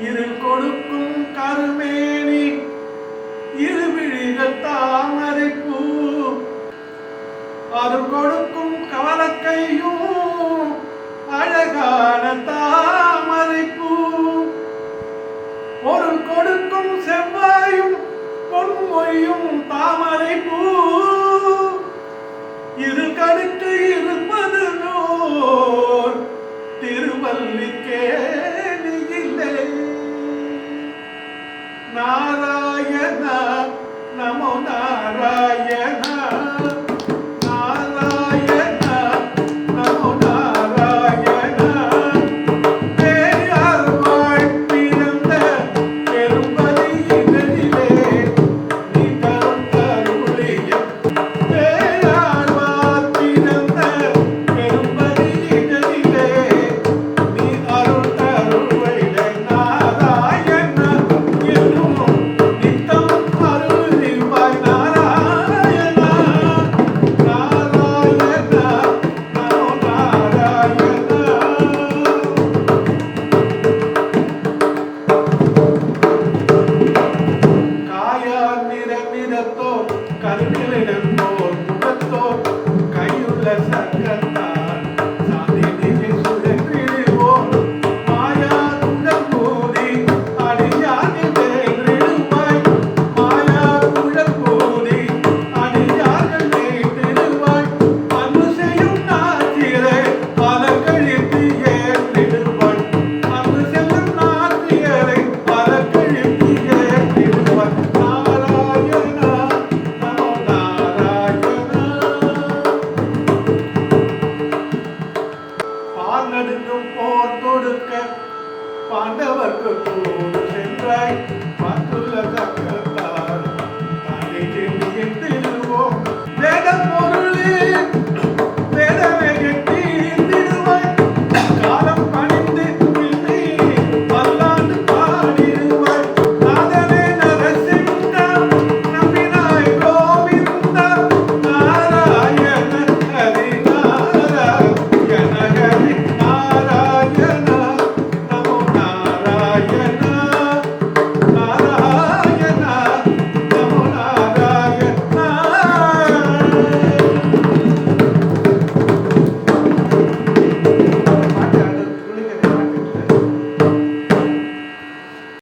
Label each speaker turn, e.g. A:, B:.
A: இருள் கொடுக்கும் கருமேனி இருவிழிகள் தாமரை பூ அருள் கொடுக்கும் கவலக்கையும் அழகான தாமரை பூ பொருள் கொடுக்கும் செவ்வாயும் பொன்மொழியும் தாமரை பூ இரு கடுத்து இருப்பது நோர் திருவல்லிக்கேணியிலே நாராயண நமோ நாராயண நாராயண நமோ நாராயண பேயார் வாழ்ப்பிறந்த பெரும்பதியினிலே நீ தரும் கருளிய பேயார் வாழ்ப்பிறந்த பெரும்பதியினிலே நீ அருள் தருவையிலே நாராயண என்னும் நித்தம் அருளிவாய் நாராயண நாராயண நமோ நாராயண காயார் நிறத்தோர் கருநிலிடத்தோர் முகத்தோர் கையுள்ள சக்கத்தார் சாதினியை சுழற்றிடுவோர் மாயார் உடல் கூடி அடியாரில் வேற்றிடுவாய் மாயார் உடல் கூடி அடியார்கள் வேற்றிடுவாய் அன்பு செய்யும் நாட்டியரை பல கழித்து ஏற்றிடுவாய் அன்பு செல்லும் நாட்டியரை பல கழித்து ஏற்றிடுவாய் நாராயண நமோ நாராயண பால் நடுங்கும் போர் தொடுக்க பாண்டவர்க்கு கூறு சென்றாய்